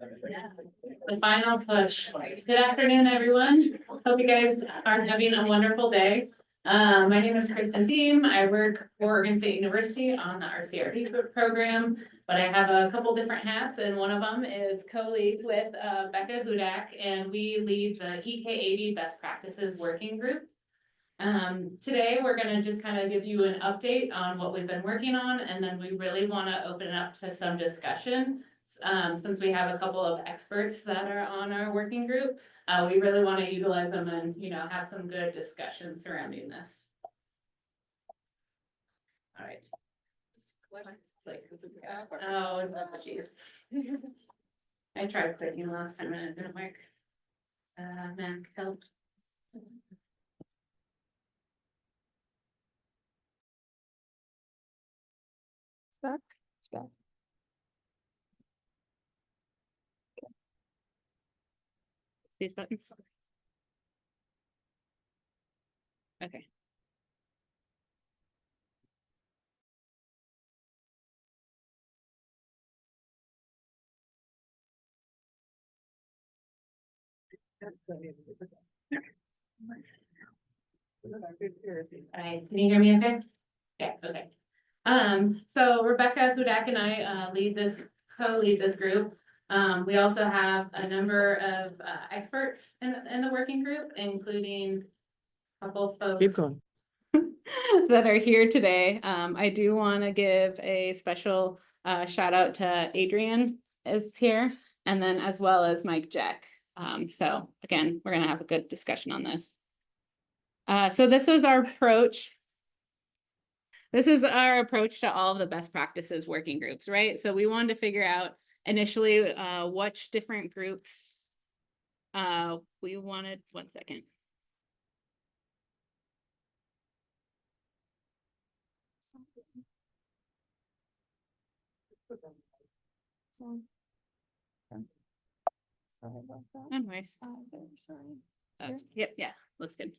The final push. Good afternoon, everyone. Hope you guys are having a wonderful day. My name is Kristin Beem. I work for Oregon State University on the RCRD program, but I have a couple different hats, and one of them is co-lead with Becca Hudak, and we lead the EK80 Best Practices Working Group. Today, we're going to just kind of give you an update on what we've been working on, and then we really want to open it up to some discussion. Since we have a couple of experts that are on our working group, we really want to utilize them and, have some good discussion surrounding this. All right. Oh, geez. I tried clicking last time and it didn't work. Mac, help. It's back. It's back. These buttons. Okay. Can you hear me okay? Yeah, okay. So Rebecca Hudak and I co-lead this group. We also have a number of experts in the working group, including a couple folks. Keep going. That are here today. I do want to give a special shout out to Adrian is here, and then as well as Mike Jack. So again, we're going to have a good discussion on this. So this was our approach. This is our approach to all of the best practices working groups, right? So we wanted to figure out initially which different groups we wanted. 1 second. Sorry about that. Anyways. Sorry. Yep, yeah, looks good.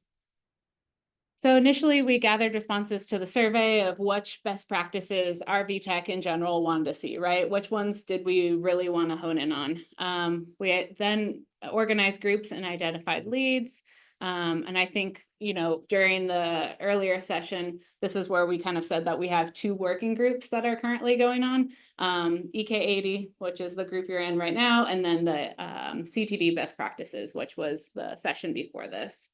So initially, we gathered responses to the survey of which best practices RV Tech in general wanted to see, right? Which ones did we really want to hone in on? We then organized groups and identified leads. And I think, during the earlier session, this is where we kind of said that we have 2 working groups that are currently going on. EK80, which is the group you're in right now, and then the CTD best practices, which was the session before this.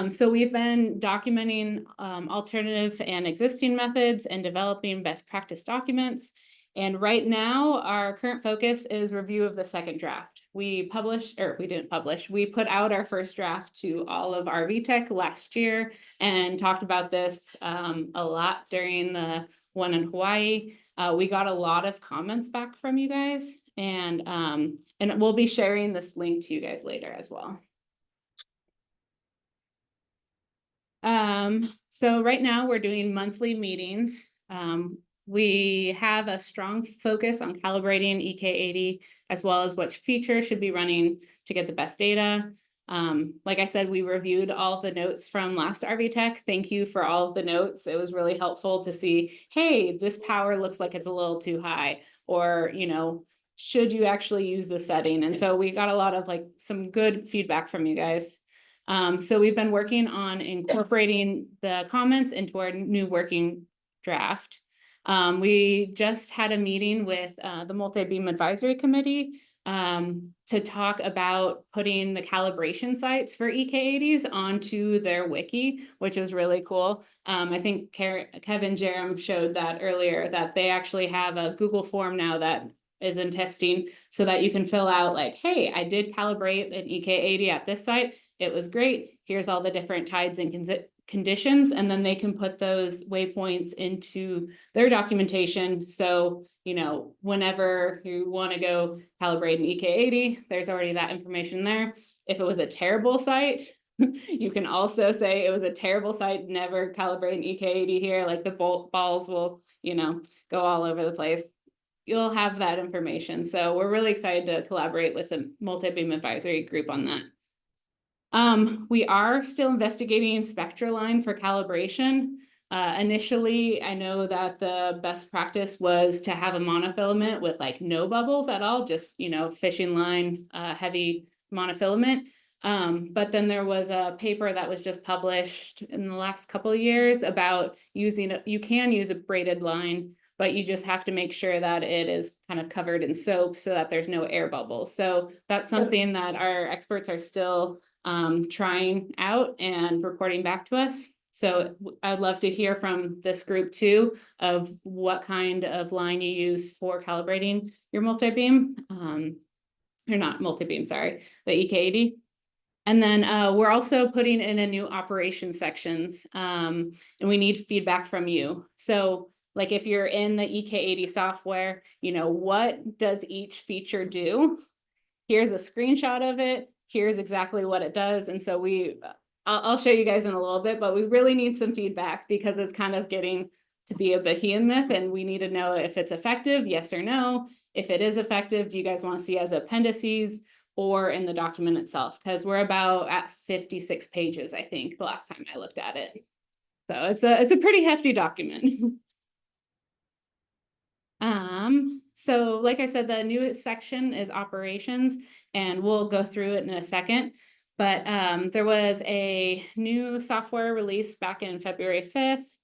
So we've been documenting alternative and existing methods and developing best practice documents. And right now, our current focus is review of the second draft. We put out our first draft to all of RV Tech last year and talked about this a lot during the one in Hawaii. We got a lot of comments back from you guys, and we'll be sharing this link to you guys later as well. So right now we're doing monthly meetings. We have a strong focus on calibrating EK80 as well as which features should be running to get the best data. Like I said, we reviewed all of the notes from last RV Tech. Thank you for all of the notes. It was really helpful to see, hey, this power looks like it's a little too high, or, should you actually use this setting? And so we got a lot of some good feedback from you guys. So we've been working on incorporating the comments into our new working draft. We just had a meeting with the Multi-Beam Advisory Committee to talk about putting the calibration sites for EK80s onto their wiki, which is really cool. I think Kevin Jerem showed that earlier, that they actually have a Google form now that is in testing, so that you can fill out hey, I did calibrate an EK80 at this site. It was great. Here's all the different tides and conditions, and then they can put those waypoints into their documentation. So, whenever you want to go calibrate an EK80, there's already that information there. If it was a terrible site, you can also say it was a terrible site, never calibrate an EK80 here, the balls will, go all over the place. You'll have that information. So we're really excited to collaborate with the Multi-Beam Advisory Group on that. We are still investigating SpectraLine for calibration. Initially, I know that the best practice was to have a monofilament with like no bubbles at all, just, you know, fishing line, heavy monofilament. But then there was a paper that was just published in the last couple of years about you can use a braided line, but you just have to make sure that it is kind of covered in soap so that there's no air bubbles. So that's something that our experts are still trying out and reporting back to us. So I'd love to hear from this group too, of what kind of line you use for calibrating your multi-beam, or not multi-beam, sorry, the EK80. And then we're also putting in a new operation sections, and we need feedback from you. So like if you're in the EK80 software, you know, what does each feature do? Here's a screenshot of it. Here's exactly what it does. And so I'll show you guys in a little bit, but we really need some feedback because it's kind of getting to be a behemoth and we need to know if it's effective, yes or no. If it is effective, do you guys want to see as appendices or in the document itself? Because we're about at 56 pages, I think, the last time I looked at it. So it's a pretty hefty document. So like I said, the newest section is operations, and we'll go through it in a second. But there was a new software release back in February 5th.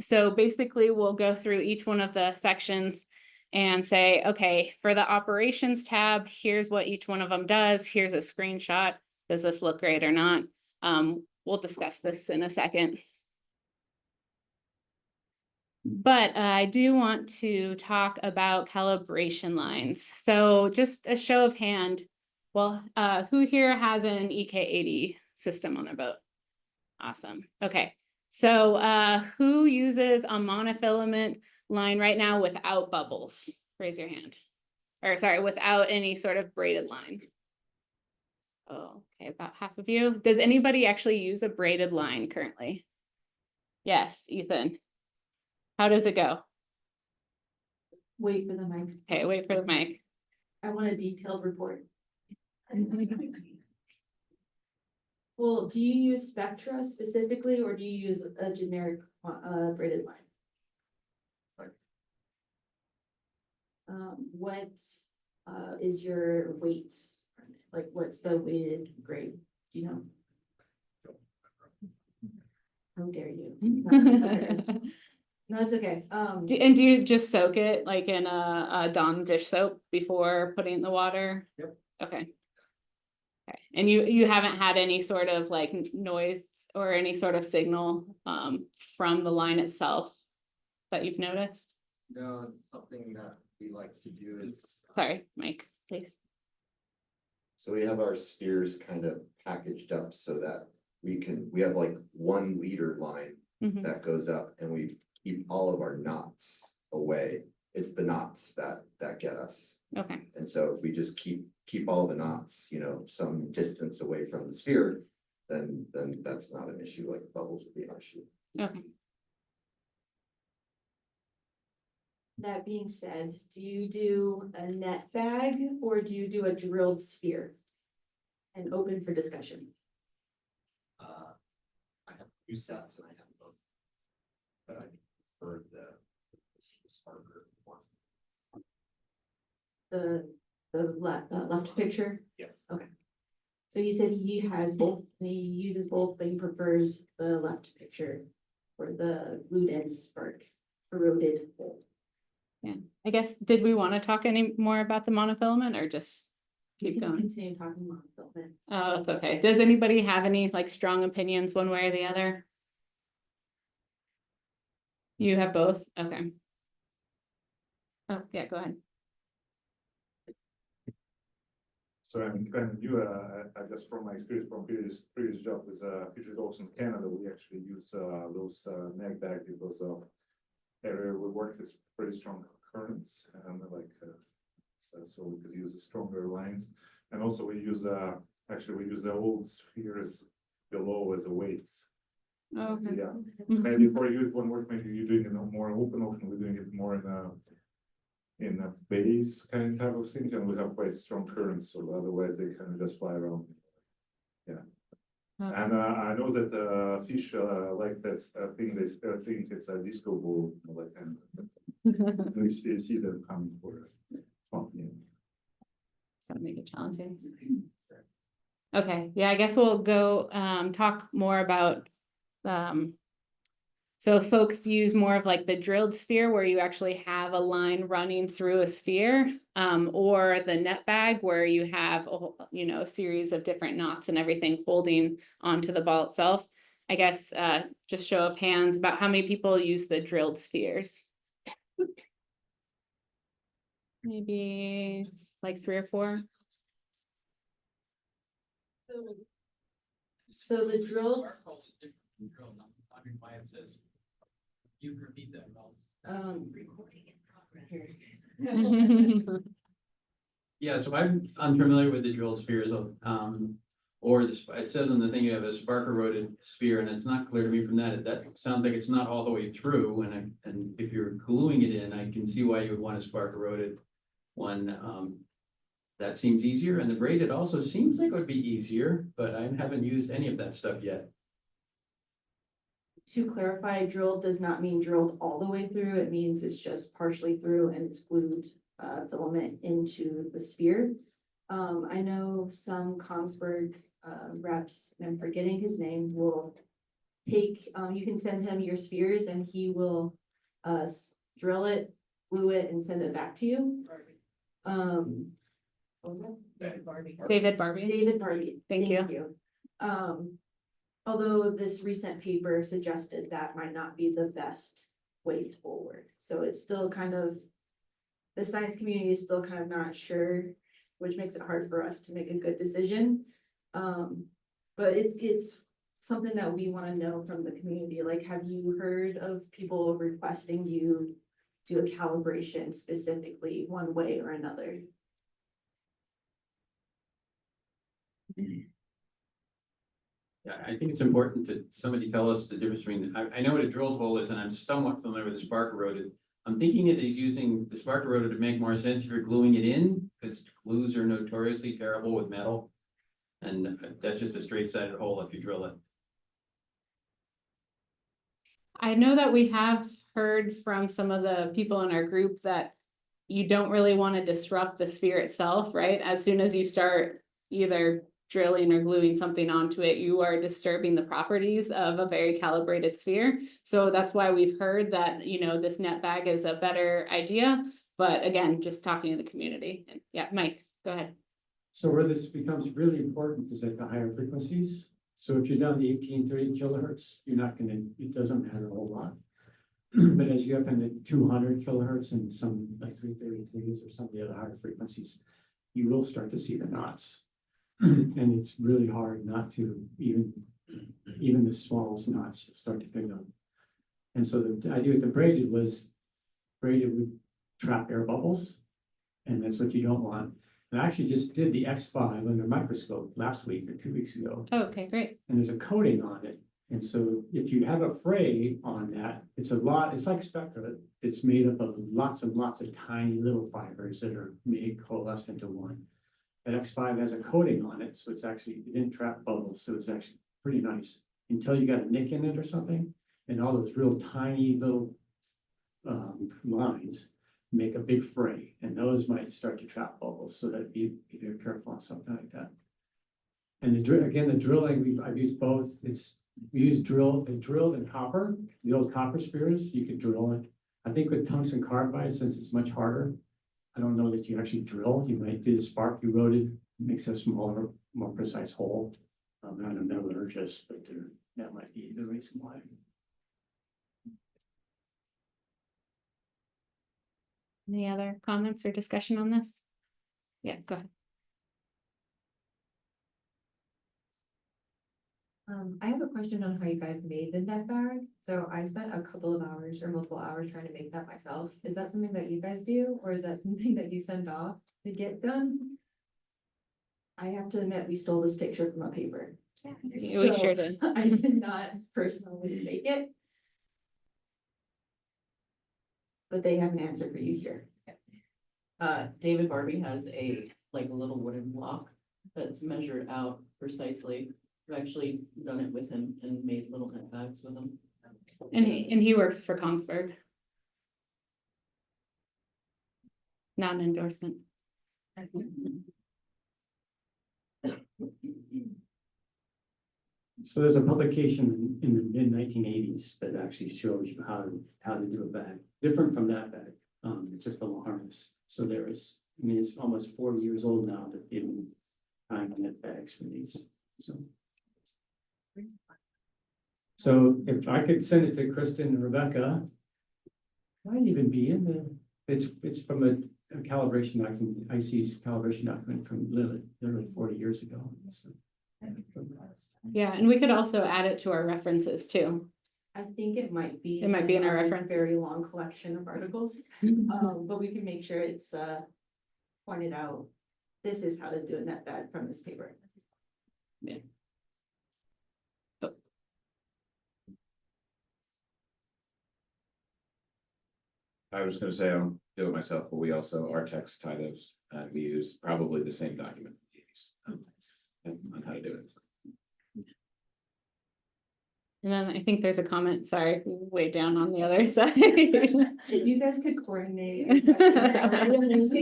So basically we'll go through each one of the sections and say, okay, for the operations tab, here's what each one of them does. Here's a screenshot. Does this look great or not? We'll discuss this in a second. But I do want to talk about calibration lines. So just a show of hand. Well, who here has an EK80 system on their boat? Awesome. Okay. So who uses a monofilament line right now without bubbles? Raise your hand. Or sorry, without any sort of braided line. Oh, okay, about half of you. Does anybody actually use a braided line currently? Yes, Ethan. How does it go? Wait for the mic. Okay, wait for the mic. I want a detailed report. Well, do you use Spectra specifically, or do you use a generic braided line? What is your weight? Like, what's the weighted grade? Do you know? How dare you? No, it's okay. Do you just soak it like in a Dawn dish soap before putting it in the water? Yep. Okay. Okay. And you haven't had any sort of like noise or any sort of signal from the line itself that you've noticed? No, something that we like to do is. Sorry, Mike, please. So we have our spheres kind of packaged up so that we have like 1 liter line Mhm. that goes up and we keep all of our knots away. It's the knots that get us. Okay. And so if we just keep all the knots, you know, some distance away from the sphere, then that's not an issue, like bubbles would be an issue. Okay. That being said, do you do a net bag or do you do a drilled sphere? And open for discussion. I have 2 sets and I have both. But I prefer the sparker one. The left picture? Yeah. Okay. So he said he has both, and he uses both, but he prefers the left picture for the glued end spark corroded hole. I guess, did we want to talk any more about the monofilament or just We keep can going? continue talking about filament. Oh, that's okay. Does anybody have any like strong opinions one way or the other? You have both? Okay. Oh, yeah, go ahead. So I'm kind of new, I just from my experience from previous job with future dogs in Canada, we actually use those neck bag because of area we work with pretty strong currents and like so we could use stronger lines, and also we use actually we use the old spheres below as a weights. Okay. Yeah, Mhm. maybe for you it won't work. Maybe you're doing it more open ocean. We're doing it more in a base kind of type of thing, and we have quite strong currents, so otherwise they kind of just fly around. Yeah. And I know that fish like this. I think it's a disco ball, like, and we see them coming for fun. Yeah. It's gonna make it challenging. Okay, yeah, I guess we'll go talk more about so folks use more of like the drilled sphere where you actually have a line running through a sphere, or the net bag where you have a series of different knots and everything holding onto the ball itself. I guess just show of hands about how many people use the drilled spheres. Maybe like 3 or 4. So the drilled, You can repeat that. here. Yeah, so I'm unfamiliar with the drilled spheres, or it says on the thing you have a spark eroded sphere, and it's not clear to me from that. That sounds like it's not all the way through, and if you're gluing it in, I can see why you would want a spark eroded one. That seems easier, and the braided also seems like it would be easier, but I haven't used any of that stuff yet. To clarify, drilled does not mean drilled all the way through. It means it's just partially through and it's glued filament into the sphere. I know some Kongsberg reps, and I'm forgetting his name, will take, you can send him your spheres and he will drill it, glue it, and send it back to you. What was that? David Barbie. David Barbie. Thank you. Although this recent paper suggested that might not be the best way forward. So it's still kind of, the science community is still kind of not sure, which makes it hard for us to make a good decision. But it's something that we want to know from the community. Like, have you heard of people requesting you do a calibration specifically one way or another? Yeah, I think it's important to somebody tell us the difference between, I know what a drilled hole is, and I'm somewhat familiar with the spark eroded. I'm thinking it is using the spark eroded to make more sense if you're gluing it in, because glues are notoriously terrible with metal. And that's just a straight sided hole if you drill it. I know that we have heard from some of the people in our group that you don't really want to disrupt the sphere itself, right? As soon as you start either drilling or gluing something onto it, you are disturbing the properties of a very calibrated sphere. So that's why we've heard that, this net bag is a better idea. But again, just talking to the community. And yeah, Mike, go ahead. So where this becomes really important is at the higher frequencies. So if you're down to 1830 kilohertz, you're not gonna, it doesn't matter a whole lot. But as you get up into 200 kilohertz and some like 333s or some of the other higher frequencies, you will start to see the knots. And it's really hard not to, even the smallest knots, you'll start to pick up. And so the idea with the braided would trap air bubbles, and that's what you don't want. And I actually just did the X5 under a microscope last week or 2 weeks ago, Oh, okay, great. and there's a coating on it. And so if you have a fray on that, it's like spectra. It's made up of lots and lots of tiny little fibers that are made coalesced into one. That X5 has a coating on it, so it didn't trap bubbles, so it's actually pretty nice. Until you got a nick in it or something, and all those real tiny little lines make a big fray, and those might start to trap bubbles, so that be very careful on something like that. And the drilling, I've used both. We use drilled and copper, the old copper spheres. You could drill it. I think with tungsten carbide, since it's much harder, I don't know that you actually drill. You might do the spark eroded, makes a smaller, more precise hole. Not a metallurgist, but that might be the reason why. Any other comments or discussion on this? Yeah, go ahead. I have a question on how you guys made the net bag. So I spent a couple of hours or multiple hours trying to make that myself. Is that something that you guys do, or is that something that you send off to get done? I have to admit, we stole this picture from a paper. Yeah, we sure did. I did not personally make it. But they have an answer for you here. David Barbie has a little wooden block that's measured out precisely I've actually done it with him and made little net bags with him. And he works for Kongsberg. Not an endorsement. So there's a publication in the mid-1980s that actually shows you how to do a bag, different from that bag. It's just a harness. So there is, I mean, it's almost 40 years old now that they've been trying to get bags for these, so. So if I could send it to Kristin and Rebecca, might even be in the, it's from a calibration document, IC's calibration document from literally 40 years ago. So. Yeah, and we could also add it to our references too. I think it might be. It might be in our reference. Very long collection of articles, but we can make sure it's pointed out. This is how to do a net bag from this paper. Yeah. I was gonna say, I don't do it myself, but we also, our text tie those, and we use probably the same document from the 80s on how to do it. And then I think there's a comment, sorry, way down on the other side. If you guys could coordinate. And also there's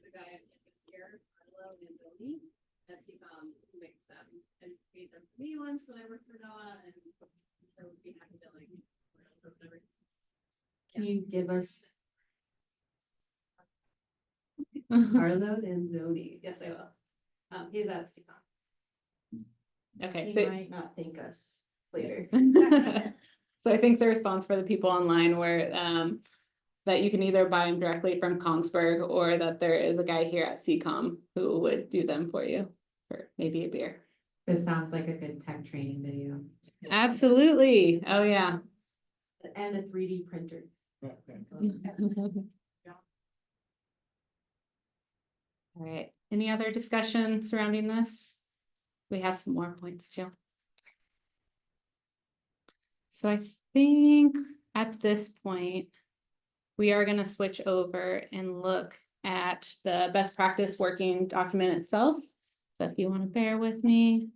a guy here, Carlo Manzoni, that's who makes them and made them for me once when I worked for Noah, and I would be happy to like whatever. Can you give us Carlo Manzoni, yes, I will. He's at CCOM. Okay, He so. might not thank us later. So I think the response for the people online were that you can either buy them directly from Kongsberg or that there is a guy here at CCOM who would do them for you for maybe a beer. This sounds like a good tech training video. Absolutely. Oh, yeah. And a 3D printer. All right. Any other discussion surrounding this? We have some more points too. So I think at this point, we are going to switch over and look at the best practice working document itself. So if you want to bear with me.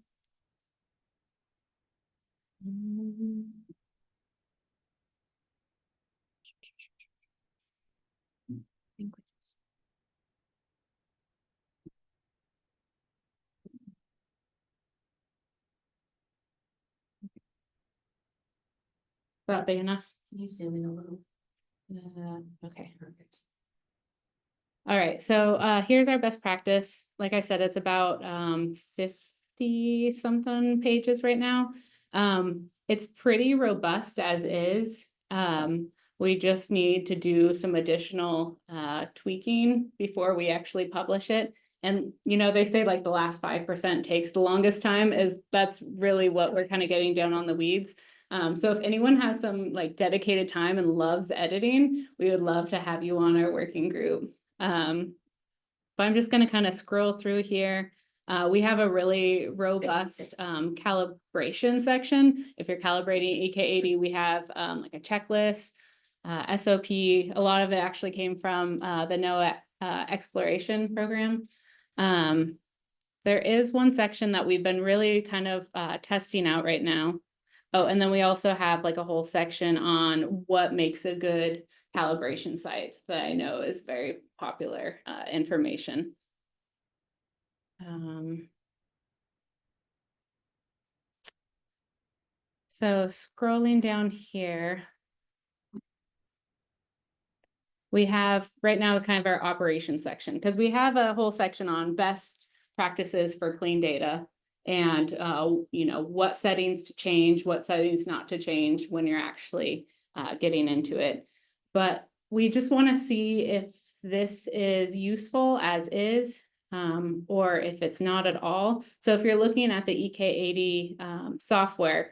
That big enough? Can you zoom in a little? Okay, perfect. All right, so here's our best practice. Like I said, it's about 50 something pages right now. It's pretty robust as is. We just need to do some additional tweaking before we actually publish it. And you know, they say like the last 5% takes the longest time, that's really what we're kind of getting down on the weeds. So if anyone has some like dedicated time and loves editing, we would love to have you on our working group. But I'm just going to kind of scroll through here. We have a really robust calibration section. If you're calibrating EK80, we have like a checklist, SOP. A lot of it actually came from the NOAA exploration program. There is one section that we've been really kind of testing out right now. Oh, and then we also have like a whole section on what makes a good calibration site that I know is very popular information. So scrolling down here, we have right now kind of our operations section, because we have a whole section on best practices for clean data. And, you know, what settings to change, what settings not to change when you're actually getting into it. But we just want to see if this is useful as is, or if it's not at all. So if you're looking at the EK80 software,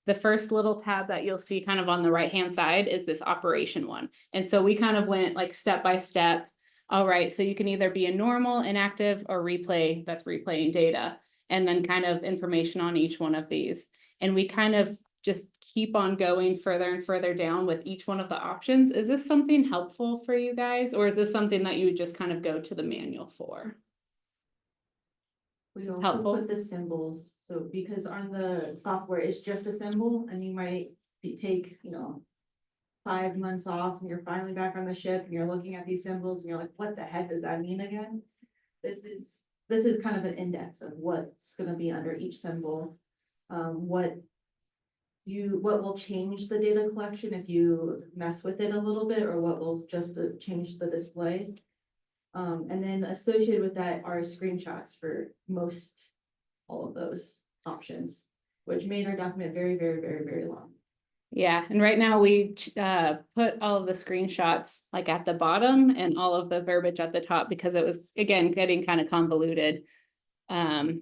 the first little tab that you'll see kind of on the right-hand side is this operation one. And so we kind of went like step by step. All right, so you can either be a normal, inactive, or replay that's replaying data, and then kind of information on each one of these. And we kind of just keep on going further and further down with each one of the options. Is this something helpful for you guys? Or is this something that you would just kind of go to the manual for? We also helpful. put the symbols, so because on the software, it's just a symbol and you might take, 5 months off and you're finally back on the ship and you're looking at these symbols and you're like, what the heck does that mean again? This is kind of an index of what's gonna be under each symbol. What will change the data collection if you mess with it a little bit, or what will just change the display. And then associated with that are screenshots for all of those options, which made our document very, very, very, very long. Yeah, and right now we put all of the screenshots like at the bottom and all of the verbiage at the top because it was, again, getting kind of convoluted. But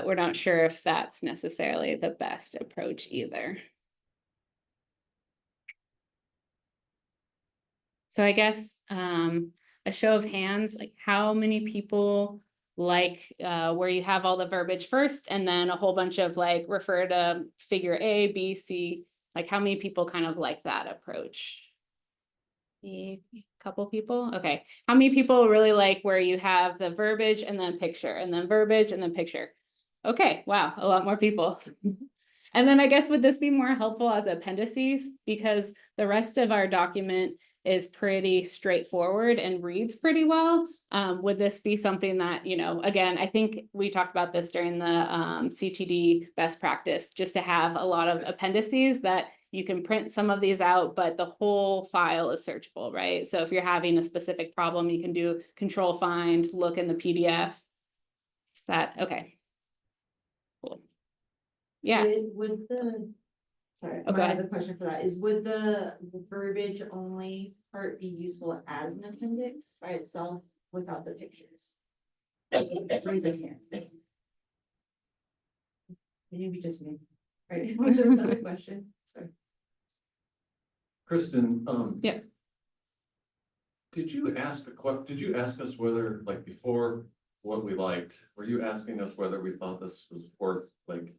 we're not sure if that's necessarily the best approach either. So I guess a show of hands, like how many people like where you have all the verbiage first and then a whole bunch of like refer to figure A, B, C, like how many people kind of like that approach? A couple people, okay. How many people really like where you have the verbiage and then picture and then verbiage and then picture? Okay, wow, a lot more people. And then I guess would this be more helpful as appendices because the rest of our document is pretty straightforward and reads pretty well. Would this be something that, again, I think we talked about this during the CTD best practice, just to have a lot of appendices that you can print some of these out, but the whole file is searchable, right? So if you're having a specific problem, you can do control find, look in the PDF. Is that okay? Cool. Yeah. Sorry, Okay. my other question for that is, would the verbiage only part be useful as an appendix by itself without the pictures? Raising hands. Maybe just me, right? Was there another question? Sorry. Kristin, Yeah. did you ask us whether, like, before what we liked, were you asking us whether we thought this was worth, like,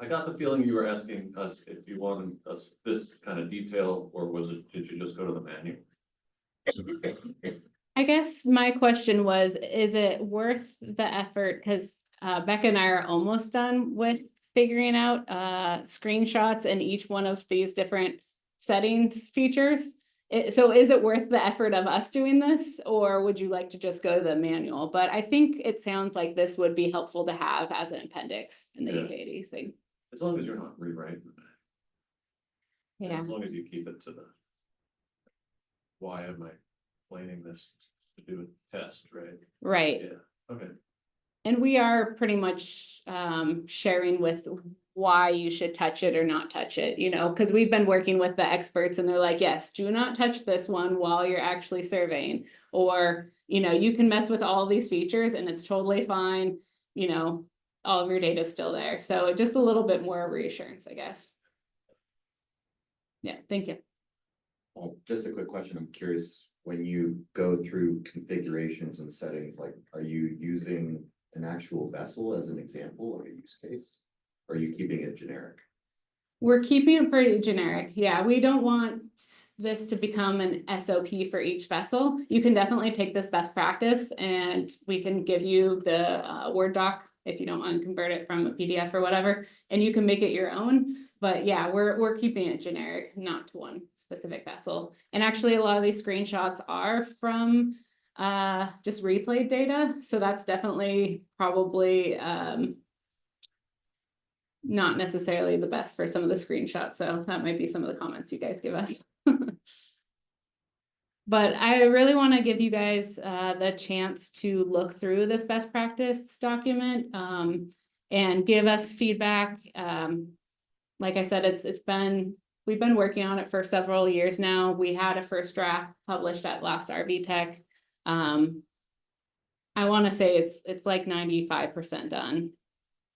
I got the feeling you were asking us if you wanted us this kind of detail, or did you just go to the manual? I guess my question was, is it worth the effort? Because Becca and I are almost done with figuring out screenshots in each one of these different settings features. So is it worth the effort of us doing this, or would you like to just go to the manual? But I think it sounds like this would be helpful to have as an appendix in the Yeah. EK80 thing. As long as you're not rewriting it. Yeah. As long as you keep it to the, why am I planning this to do a test, right? Right. Yeah, okay. And we are pretty much sharing with why you should touch it or not touch it, because we've been working with the experts and they're like, yes, do not touch this one while you're actually surveying. Or, you can mess with all these features and it's totally fine. All of your data is still there. So just a little bit more reassurance, I guess. Yeah, thank you. Just a quick question. I'm curious, when you go through configurations and settings, like, are you using an actual vessel as an example or a use case? Or are you keeping it generic? We're keeping it pretty generic. Yeah, we don't want this to become an SOP for each vessel. You can definitely take this best practice and we can give you the Word doc if you don't want to convert it from a PDF or whatever, and you can make it your own. But yeah, we're keeping it generic, not to one specific vessel. And actually a lot of these screenshots are from just replayed data. So that's definitely probably not necessarily the best for some of the screenshots. So that might be some of the comments you guys give us. But I really want to give you guys the chance to look through this best practice document and give us feedback. Like I said, we've been working on it for several years now. We had a first draft published at last RV Tech. I want to say it's like 95% done.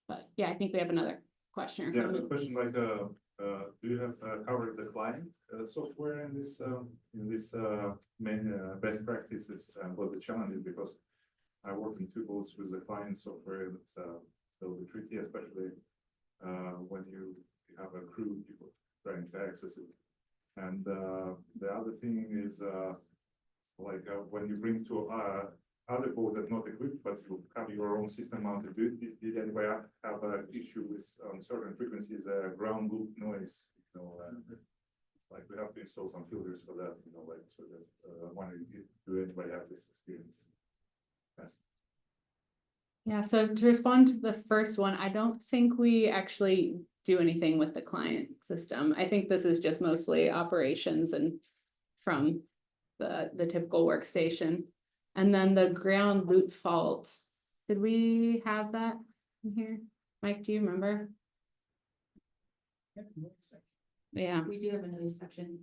But yeah, I think we have another question. Yeah, the question like, do you have covered the client software in this main best practices and what the challenge is? Because I work in two boats with the client software that's a little bit tricky, especially when you have a crew people trying to access it. And the other thing is like when you bring to other boat that not equipped, but you have your own system mounted. Did anybody have an issue with certain frequencies, ground loop noise? You know, like we have to install some filters for that. You know, like so that wondering if do anybody have this experience? Yes. Yeah, so to respond to the first one, I don't think we actually do anything with the client system. I think this is just mostly operations and from the typical workstation. And then the ground loop fault, did we have that in here? Mike, do you remember? Yeah, We do have a noise section.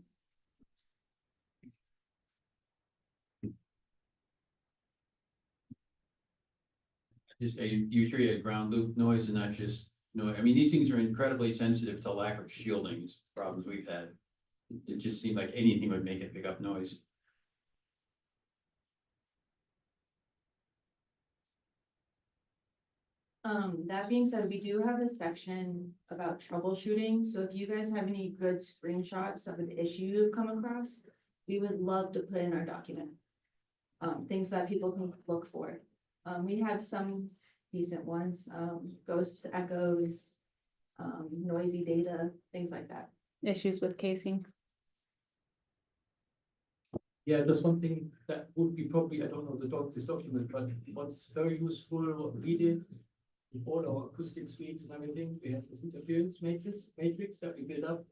Just, are you sure you had ground loop noise and not just noise? I mean, these things are incredibly sensitive to lack of shielding, problems we've had. It just seemed like anything would make it pick up noise. That being said, we do have a section about troubleshooting, so if you guys have any good screenshots of an issue you've come across, we would love to put in our document. Things that people can look for. We have some decent ones, ghost echoes, noisy data, things like that. issues with casing. Yeah, there's one thing that would be probably, I don't know this document, but what's very useful, what we did with all our acoustic suites and everything, we have this interference matrix that we build up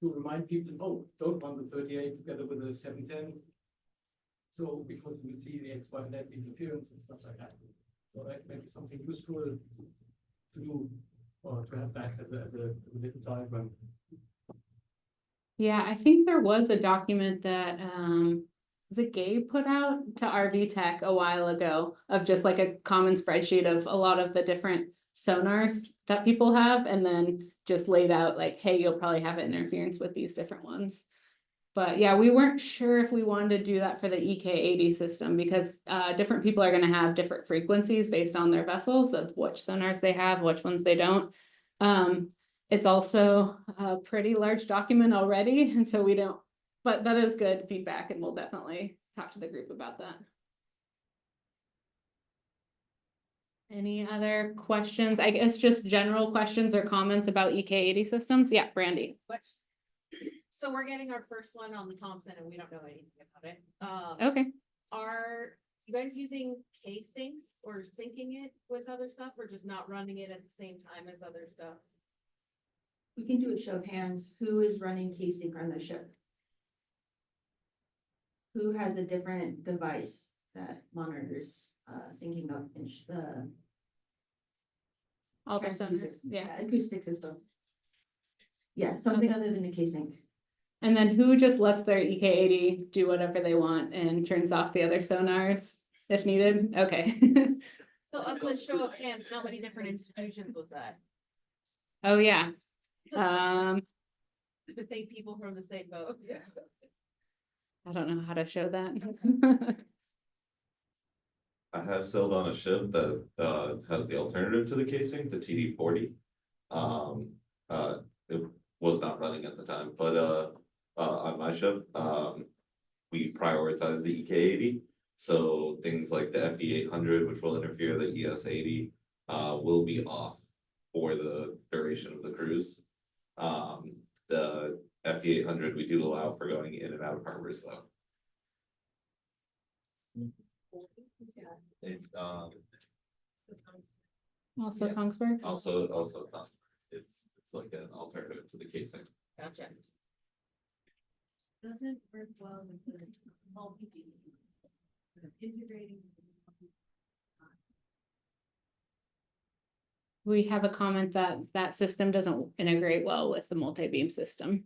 to remind people, oh, don't run the 38 together with the 710. So because we see the X, Y, and Z interference and stuff like that. So that may be something useful to do or to have back as a little diagram. Yeah, I think there was a document that was it Gabe put out to RV Tech a while ago of just like a common spreadsheet of a lot of the different sonars that people have, and then just laid out like, hey, you'll probably have interference with these different ones. But yeah, we weren't sure if we wanted to do that for the EK80 system because different people are going to have different frequencies based on their vessels of which sonars they have, which ones they don't. It's also a pretty large document already, and so we don't, but that is good feedback, and we'll definitely talk to the group about that. Any other questions? I guess just general questions or comments about EK80 systems? Yeah, Brandy. So we're getting our first one on the Thompson and we don't know anything about it. Okay. Are you guys using K-Syncs or syncing it with other stuff or just not running it at the same time as other stuff? We can do a show of hands. Who is running K-Sync on the ship? Who has a different device that monitors syncing up in the All the acoustic- sonars, yeah. acoustic systems? Yeah, something other than the K-Sync. And then who just lets their EK80 do whatever they want and turns off the other sonars if needed? Okay. So of the show of hands, how many different institutions was that? Oh, yeah. To take people from the same boat. Yeah. I don't know how to show that. I have sailed on a ship that has the alternative to the casing, the TD40. It was not running at the time, but on my ship, we prioritize the EK80. So things like the FE800, which will interfere, the ES80, will be off for the duration of the cruise. The FE800 we do allow for going in and out of harbors though. It, Also Yeah. Kongsberg. also it's like an alternative to the casing. Gotcha. Doesn't work well with the small PPE. Integrating. We have a comment that that system doesn't integrate well with the multi-beam system.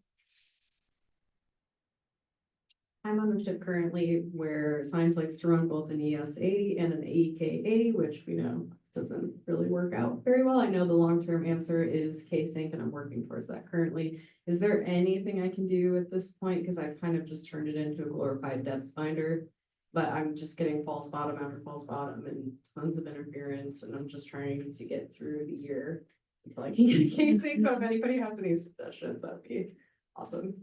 I'm on a ship currently where Science likes to run both an ES80 and an EK80, which we know doesn't really work out very well. I know the long-term answer is K-Sync and I'm working towards that currently. Is there anything I can do at this point? Because I've kind of just turned it into a glorified depth finder, but I'm just getting false bottom after false bottom and tons of interference, and I'm just trying to get through the year until I can get K-Sync. So if anybody has any suggestions, that'd be awesome.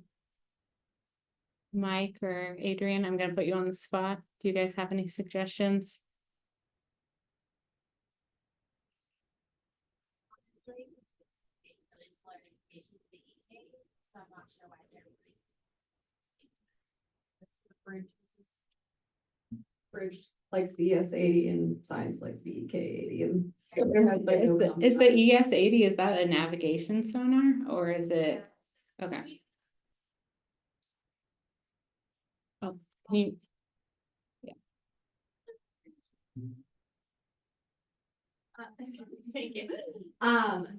Mike or Adrian, I'm gonna put you on the spot. Do you guys have any suggestions? Bridge likes the ES80 and science likes the EK80 and. there has been Is no the compromise. ES80, is that a navigation sonar or is it? Okay. Oh, can you- Thank you.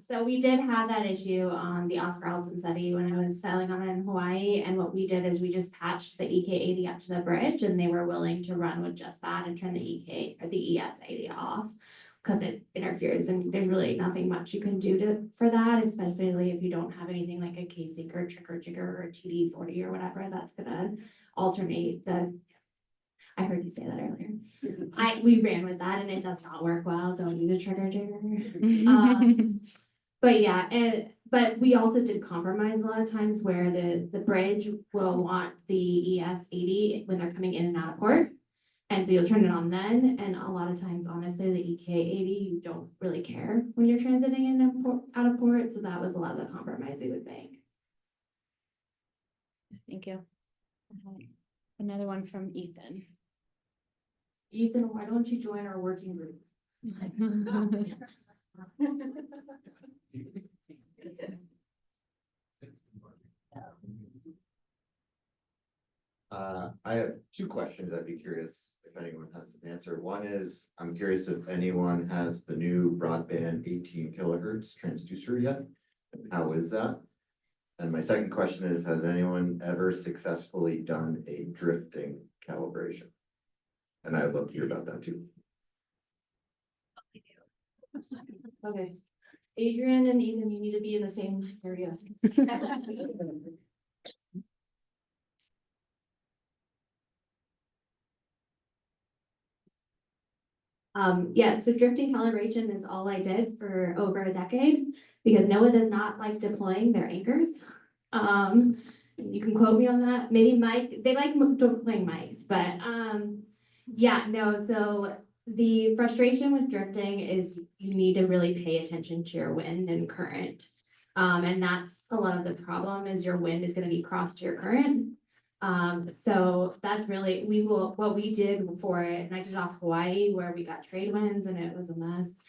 So we did have that issue on the Oscar Alton study when I was sailing on it in Hawaii, and what we did is we just patched the EK80 up to the bridge, and they were willing to run with just that and turn the ES80 off. Because it interferes, and there's really nothing much you can do for that, especially if you don't have anything like a K-Sync or Trigger Jigger or a TD40 or whatever that's gonna alternate the. I heard you say that earlier. We ran with that and it does not work well. Don't use a trigger jigger. But yeah, but we also did compromise a lot of times where the bridge will want the ES80 when they're coming in and out of port. And so you'll turn it on then. And a lot of times, honestly, the EK80, you don't really care when you're transiting in and out of port. So that was a lot of the compromise we would make. Thank you. Another one from Ethan. Ethan, why don't you join our working group? I have two questions. I'd be curious if anyone has an answer. One is, I'm curious if anyone has the new broadband 18 kilohertz transducer yet? And how is that? And my second question is, has anyone ever successfully done a drifting calibration? And I would love to hear about that too. Okay, Adrian and Ethan, you need to be in the same area. Yeah, so drifting calibration is all I did for over a decade because NOAA does not like deploying their anchors. You can quote me on that. Maybe Mike, they like deploying mics, but yeah, no. So the frustration with drifting is you need to really pay attention to your wind and current. And that's a lot of the problem is your wind is going to be cross to your current. So that's really, what we did for it, and I did it off Hawaii where we got trade winds and it was a mess.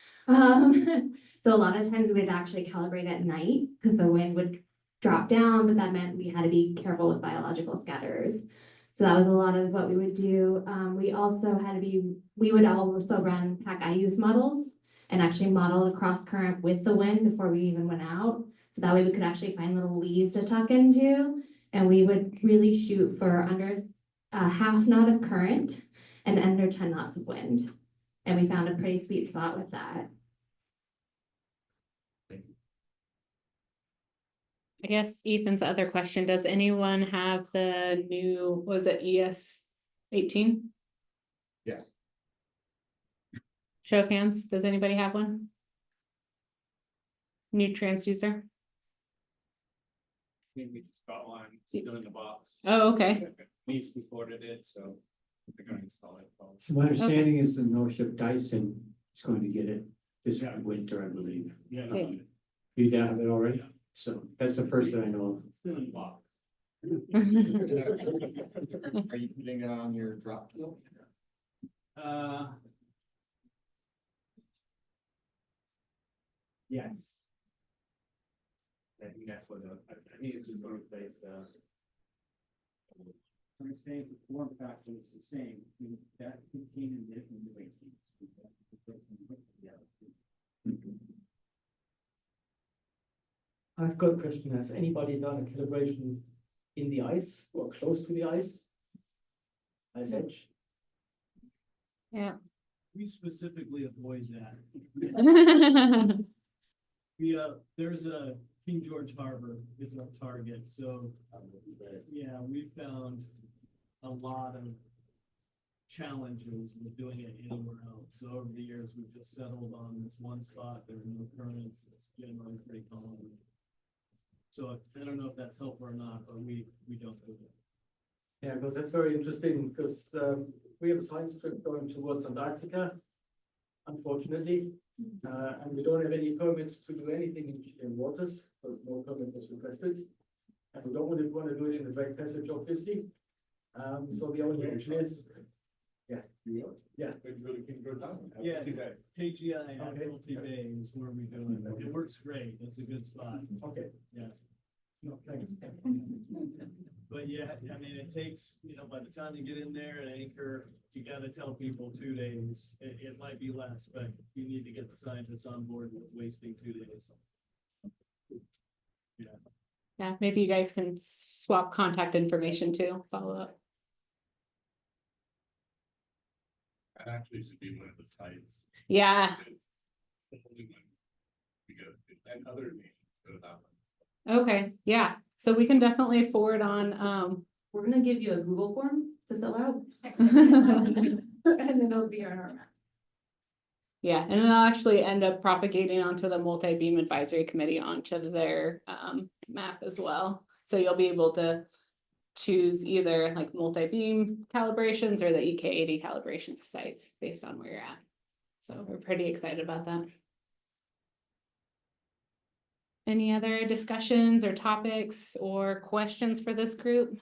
So a lot of times we'd actually calibrate at night because the wind would drop down, but that meant we had to be careful with biological scatterers. So that was a lot of what we would do. We also had to we would also run PAC-IUS models and actually model the cross current with the wind before we even went out. So that way we could actually find little leads to tuck into. And we would really shoot for under a half knot of current and under 10 knots of wind. And we found a pretty sweet spot with that. I guess Ethan's other question, does anyone have the new, was it ES18? Yeah. Show of hands, does anybody have one? New transducer? We just got one, still in the box. Oh, okay. Needs to be ordered it, so they're gonna install it. So my understanding is the no-ship Dyson is going to get it this winter, I believe. Yeah. Okay. You have it already? So that's the first that I know of. Still in the box. Are you putting it on your drop kill? Yes. I think that's what, I think it's just gonna replace, I'm saying the form factor is the same, I mean, that 15 and different new 18. I've got a question. Has anybody done a calibration in the ice or close to the ice? Ice edge? Yeah. We specifically avoid that. There's a King George Harbor is our target, so yeah, we found a lot of challenges with doing it anywhere else. So over the years, we've just settled on this one spot. There's no currents. It's generally pretty calm. So I don't know if that's helpful or not, but we don't do it. Yeah, because that's very interesting because we have a science trip going towards Antarctica, unfortunately. And we don't have any permits to do anything in waters because no permit was requested. And we don't want to do it in the Drake Passage, obviously. So the only action is, yeah, yeah. Yeah, KGI and Okay. Multi Bay is where we do it. It works great. It's a good spot. Okay. Yeah. No, thanks. But yeah, I mean, it takes, by the time you get in there and anchor, you gotta tell people 2 days. It might be less, but you need to get the scientists on board with wasting 2 days. Yeah, maybe you guys can swap contact information too, follow up. That actually should be one of the sites. Yeah, The only one we go to, and other nations go to that one. okay, yeah, so we can definitely forward on, We're gonna give you a Google form to fill out. And then it'll be on our map. yeah, and it'll actually end up propagating onto the multi-beam advisory committee onto their map as well. So you'll be able to choose either like multi-beam calibrations or the EK80 calibration sites based on where you're at. So we're pretty excited about that. Any other discussions or topics or questions for this group?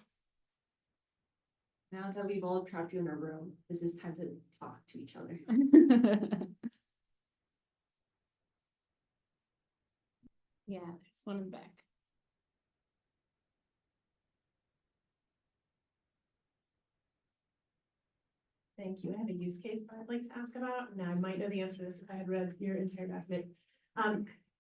Now that we've all trapped you in a room, this is time to talk to each other. Yeah, there's one in the back. Thank you. I have a use case that I'd like to ask about. Now, I might know the answer to this if I had read your entire document.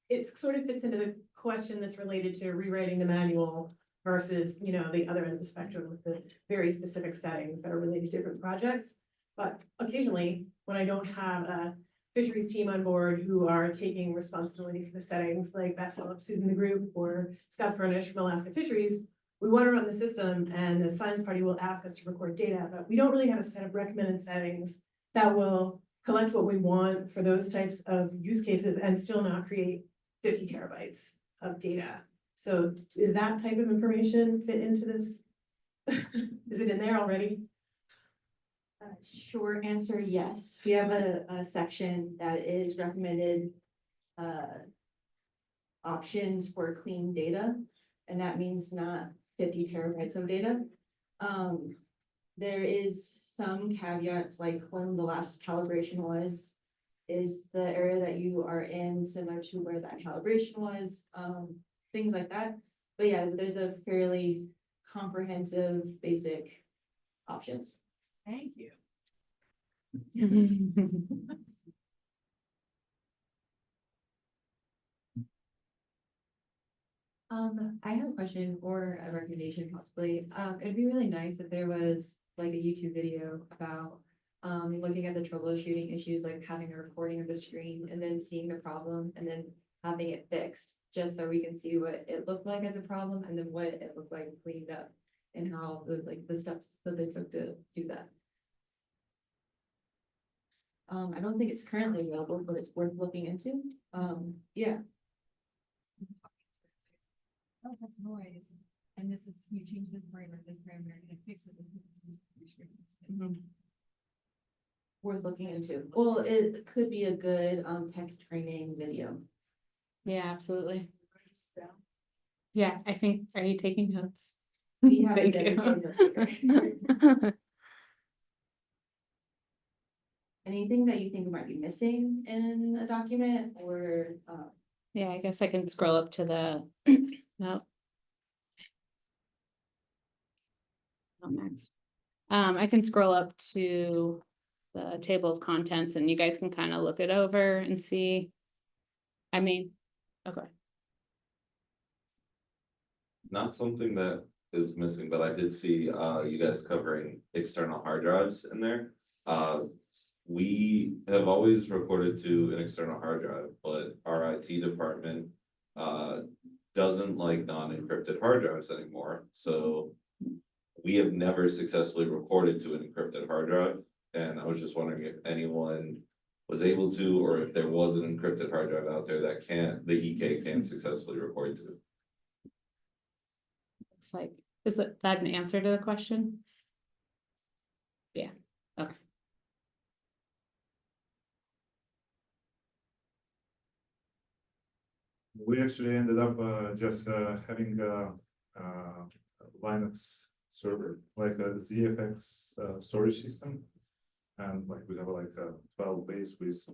It sort of fits into the question that's related to rewriting the manual versus, the other end of the spectrum with the very specific settings that are related to different projects. But occasionally, when I don't have a fisheries team on board who are taking responsibility for the settings, like Beth Phillips, who's in the group, or Scott Furnish from Alaska Fisheries, we want to run the system and the science party will ask us to record data, but we don't really have a set of recommended settings that will collect what we want for those types of use cases and still not create 50 terabytes of data. So is that type of information fit into this? Is it in there already? Short answer, yes. We have a section that is recommended options for clean data, and that means not 50 terabytes of data. There is some caveats, like when the last calibration was, is the area that you are in similar to where that calibration was, things like that. But yeah, there's a fairly comprehensive, basic options. Thank you. I have a question or a recommendation possibly. It'd be really nice if there was like a YouTube video about looking at the troubleshooting issues, like having a recording of the screen and then seeing the problem and then having it fixed, just so we can see what it looked like as a problem and then what it looked like cleaned up and how the steps that they took to do that. I don't think it's currently available, but it's worth looking into. Yeah. Oh, that's noise. And this is, you change this parameter, and it fixes it. Worth looking into. Well, it could be a good tech training video. Yeah, absolutely. Yeah, I think, are you taking notes? We have a Thank you. dedicated note. Anything that you think might be missing in a document or Yeah, I guess I can scroll up to the, no. Oh, nice. I can scroll up to the table of contents and you guys can kind of look it over and see. I mean, okay. Not something that is missing, but I did see you guys covering external hard drives in there. We have always recorded to an external hard drive, but our IT department doesn't like non-encrypted hard drives anymore. So we have never successfully recorded to an encrypted hard drive. And I was just wondering if anyone was able to, or if there was an encrypted hard drive out there that the EK can successfully record to. It's like, is that an answer to the question? Yeah, okay. We actually ended up just having Linux server, like a ZFX storage system. And like we have like a 12 base with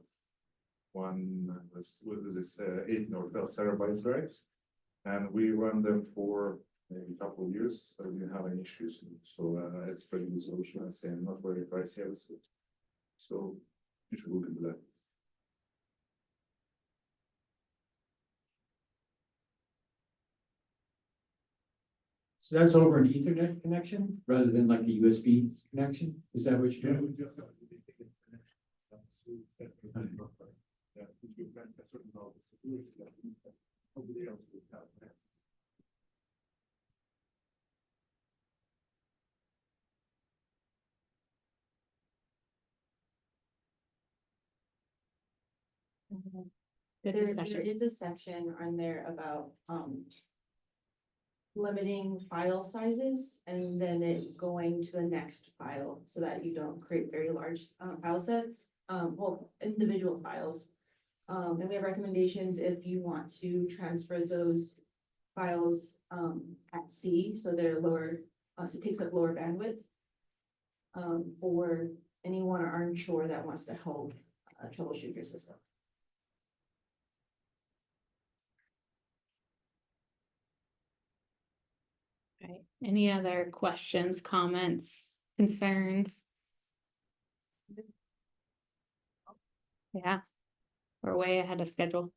what is this 8 or 12 terabytes drives. And we run them for maybe a couple of years, so we didn't have any issues. So it's pretty good solution. I say not very pricey, I would say. So you should look into that. So that's over an Ethernet connection rather than like a USB connection? Is that what you're doing? Good There discussion. is a section on there about, limiting file sizes and then it going to the next file so that you don't create very large, file sets, well, individual files. And we have recommendations if you want to transfer those files, at C, so they're lower, so it takes up lower bandwidth. For anyone or unsure that wants to help, troubleshoot your system. Right. Any other questions, comments, concerns? Yeah, we're way ahead of schedule.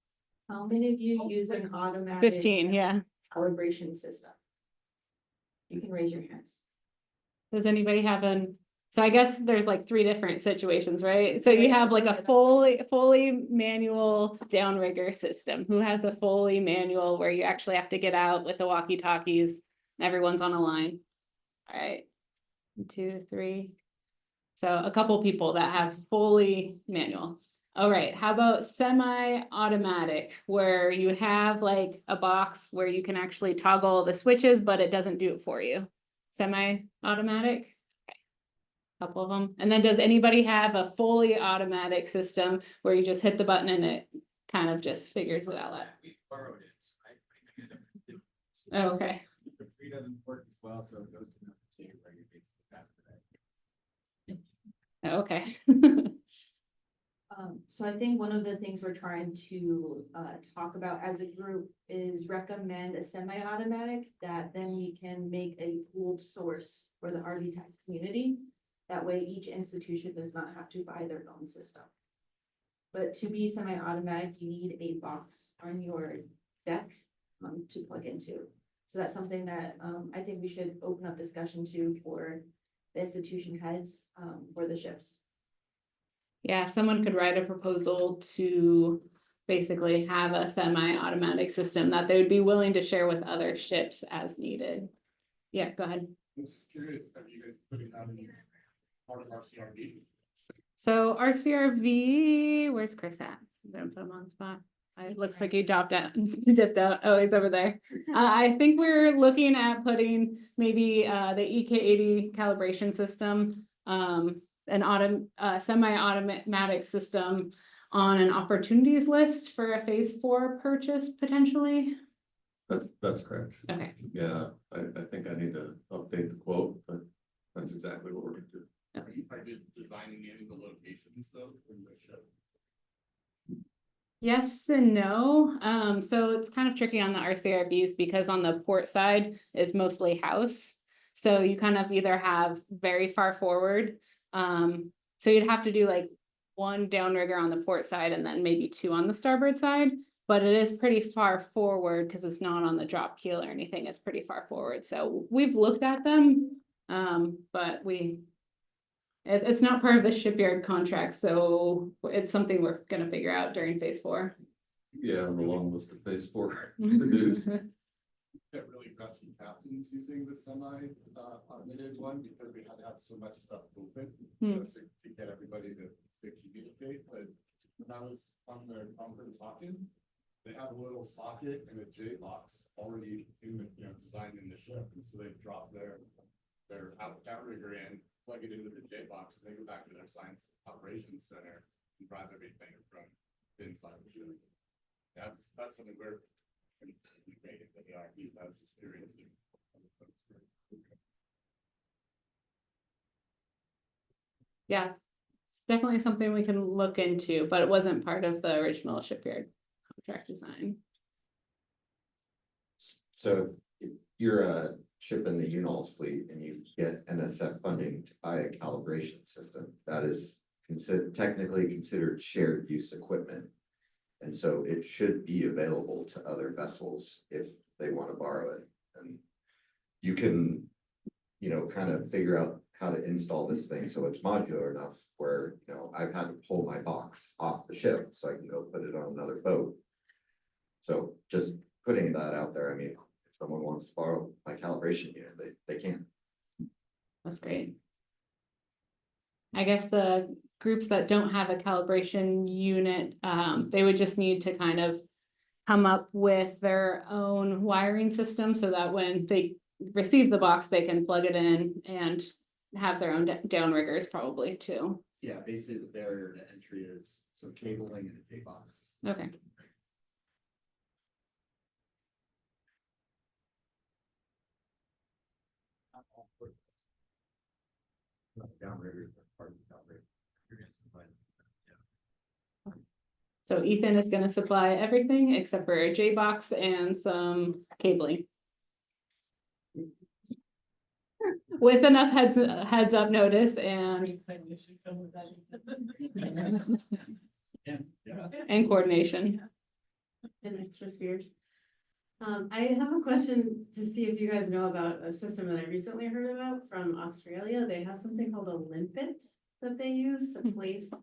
How many of you use an automatic 15, yeah. calibration system? You can raise your hands. Does anybody have so I guess there's like 3 different situations, right? So you have like a fully manual downrigger system. Who has a fully manual where you actually have to get out with the walkie-talkies? Everyone's on a line. All right. 1, 2, 3. So a couple people that have fully manual. All right, how about semi-automatic, where you have like a box where you can actually toggle the switches, but it doesn't do it for you? Semi-automatic? Okay. Couple of them. And then does anybody have a fully automatic system where you just hit the button and it kind of just figures it all out? We borrowed it, right? Oh, okay. The free doesn't work as well, so it goes to number 2, where you basically pass it back. Oh, okay. So I think one of the things we're trying to talk about as a group is recommend a semi-automatic that then we can make a pooled source for the RV Tech community. That way each institution does not have to buy their own system. But to be semi-automatic, you need a box on your deck to plug into. So that's something that I think we should open up discussion to for the institution heads for the ships. Yeah, if someone could write a proposal to basically have a semi-automatic system that they would be willing to share with other ships as needed. Yeah, go ahead. I'm just curious, have you guys putting that in part of our CRV? So our CRV, where's Chris at? I'm gonna put him on the spot. It looks like he dipped out. Oh, he's over there. I think we're looking at putting maybe the EK80 calibration system, an semi-automatic system on an opportunities list for a phase 4 purchase potentially. That's correct. Okay. Yeah, I think I need to update the quote, but that's exactly what we're gonna do. Are you designing in the locations though in the ship? Yes and no. So it's kind of tricky on the RCRVs because on the port side is mostly house. So you kind of either have very far forward. So you'd have to do like 1 downrigger on the port side and then maybe 2 on the starboard side. But it is pretty far forward because it's not on the drop keel or anything. It's pretty far forward. So we've looked at them, but it's not part of the shipyard contract. So it's something we're going to figure out during phase 4. Yeah, on the long list of phase 4 to-dos. Get really Russian captains using the semi-automated one because we had to have so much stuff open to get everybody to communicate. But when I was on the conference talking, they have a little socket and a J box already in the, designed in the ship, and so they drop their outrigger in, plug it into the J box, and they go back to their science operations center and drive everything from inside the ship. That's something we're integrating with the RV. I was just curious. Yeah, it's definitely something we can look into, but it wasn't part of the original shipyard contract design. So if you're a ship in the UNOLS fleet and you get NSF funding to buy a calibration system, that is technically considered shared use equipment. And so it should be available to other vessels if they want to borrow it. And you can, kind of figure out how to install this thing so it's modular enough where, I've had to pull my box off the ship so I can go put it on another boat. So just putting that out there, I mean, if someone wants to borrow my calibration unit, they can. That's great. I guess the groups that don't have a calibration unit, they would just need to kind of come up with their own wiring system so that when they receive the box, they can plug it in and have their own downriggers probably too. Yeah, basically the barrier to entry is some cabling and a J box. Okay. Downriggers are part of the downrigger. So Ethan is going to supply everything except for a J box and some cabling. With enough heads up notice and and coordination. And extra spheres. I have a question to see if you guys know about a system that I recently heard about from Australia. They have something called a limpet that they use to place,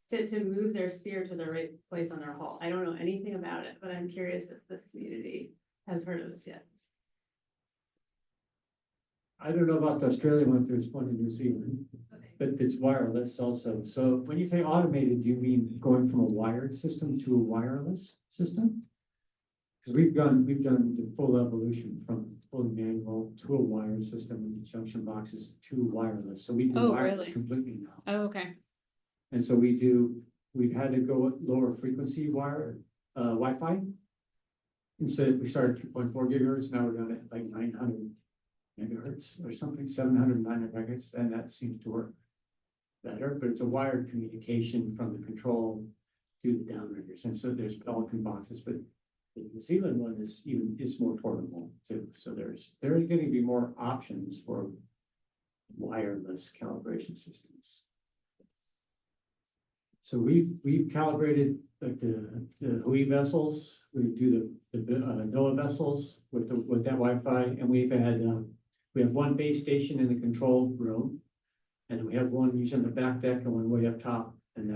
to move their sphere to the right place on their hull. I don't know anything about it, but I'm curious if this community has heard of this yet. I don't know about the Australian one, there's one in New Zealand, but it's wireless also. So when you say automated, do you mean going from a wired system to a wireless system? Because we've done the full evolution from fully manual to a wired system with the junction boxes to wireless. So we do Oh, wireless really? completely now. Oh, okay. And so we've had to go lower frequency wire, Wi-Fi. Instead, we started 2.4 gigahertz, now we're down at like 900 megahertz or something, 700, 900 megahertz, and that seems to work better, but it's a wired communication from the control to the downriggers. And so there's Pelican boxes, but the New Zealand one is more portable too. So there are going to be more options for wireless calibration systems. So we've calibrated like the Hui vessels, we do the NOAA vessels with that Wi-Fi, and we have one base station in the control room, and then we have one using the back deck and one way up top, and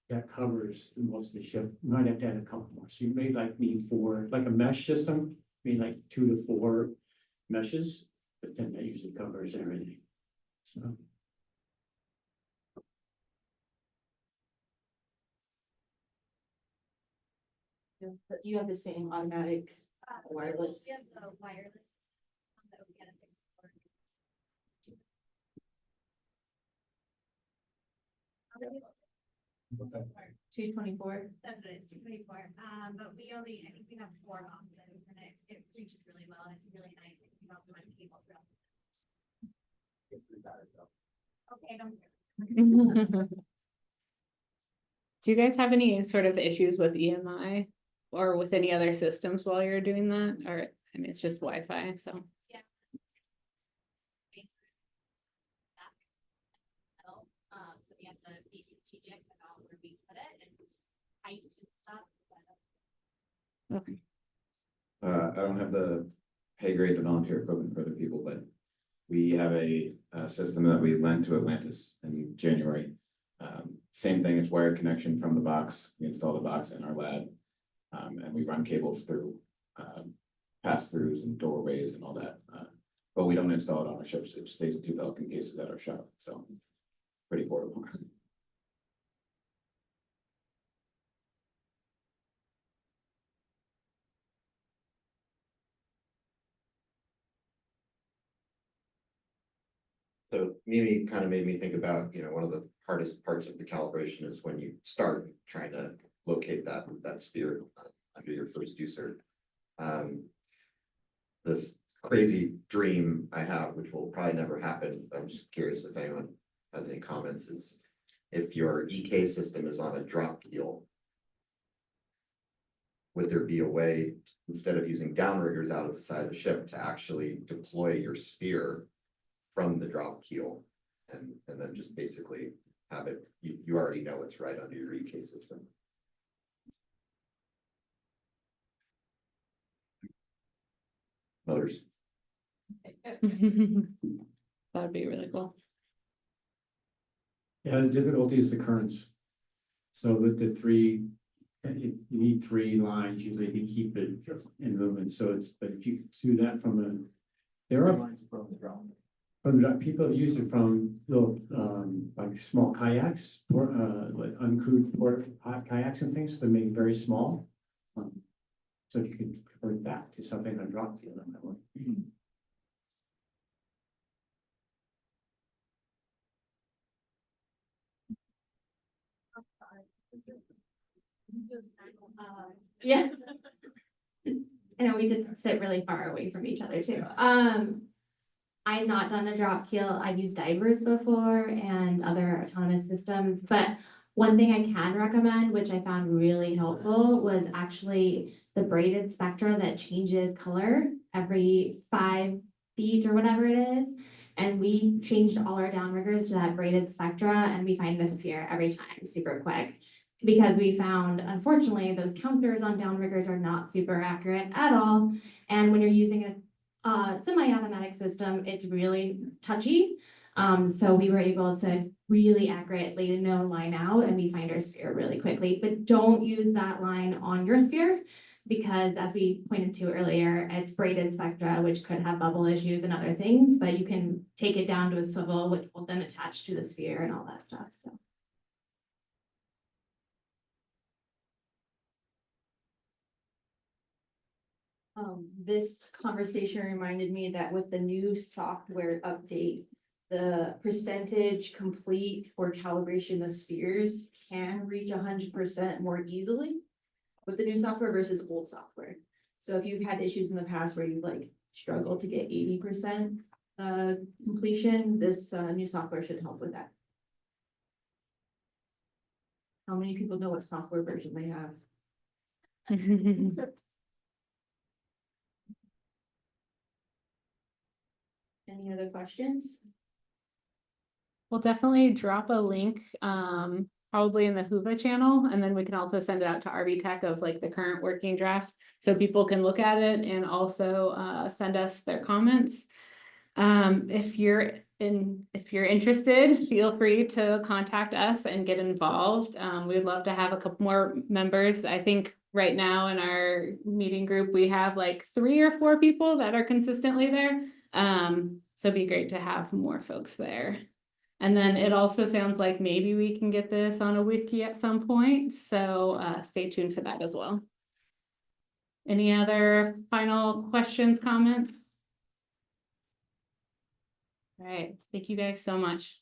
that covers most of the ship. You might have to add a couple more. So you may need 4, like a mesh system, like 2 to 4 meshes, but then that usually covers everything. So. But you have the same automatic wireless. We have the wireless that we get at the store. 224. That's what it is, 224. But I think we have 4 boxes and it reaches really well and it's really nice. We can also run cable throughout. Okay, don't. Do you guys have any sort of issues with EMI or with any other systems while you're doing that? Or, I mean, it's just Wi-Fi, so. Yeah. So we have to be strategic about where we put it and height and stuff. Okay. I don't have the pay grade to volunteer equipment for other people, but we have a system that we lent to Atlantis in January. Same thing, it's wired connection from the box. We install the box in our lab, and we run cables through pass-throughs and doorways and all that. But we don't install it on our ships. It stays in 2 Pelican cases at our shop, so pretty portable. So Mimi kind of made me think about, one of the hardest parts of the calibration is when you start trying to locate that sphere under your first user. This crazy dream I have, which will probably never happen, I'm just curious if anyone has any comments, is if your EK system is on a drop keel, would there be a way, instead of using downriggers out of the side of the ship, to actually deploy your sphere from the drop keel? And then just basically have it, you already know it's right under your EK system. Motors. That would be really cool. Yeah, the difficulty is the currents. So with the three, you need three lines usually to keep it in movement. So it's, but if you could do that from a, there are lines from the ground. From the, people have used it from little, like small kayaks, or, like uncrewed port kayaks and things, so they make it very small. So if you could convert that to something on drop keel, that would. Yeah. I know we did sit really far away from each other too. I've not done a drop keel. I've used divers before and other autonomous systems, but one thing I can recommend, which I found really helpful, was actually the braided spectra that changes color every 5 feet or whatever it is. And we changed all our downriggers to that braided spectra, and we find the sphere every time super quick. Because we found, unfortunately, those counters on downriggers are not super accurate at all. And when you're using a semi-automatic system, it's really touchy. So we were able to really accurately know line out, and we find our sphere really quickly. But don't use that line on your sphere, because as we pointed to earlier, it's braided spectra, which could have bubble issues and other things, but you can take it down to a swivel, which will then attach to the sphere and all that stuff, so. This conversation reminded me that with the new software update, the percentage complete for calibration of spheres can reach 100% more easily with the new software versus old software. So if you've had issues in the past where you've like struggled to get 80% completion, this new software should help with that. How many people know what software version they have? Any other questions? We'll definitely drop a link, probably in the Huda channel, and then we can also send it out to RV Tech of like the current working draft, so people can look at it and also send us their comments. If you're interested, feel free to contact us and get involved. We'd love to have a couple more members. I think right now in our meeting group, we have like 3 or 4 people that are consistently there. So it'd be great to have more folks there. And then it also sounds like maybe we can get this on a wiki at some point. So stay tuned for that as well. Any other final questions, comments? All right, thank you guys so much.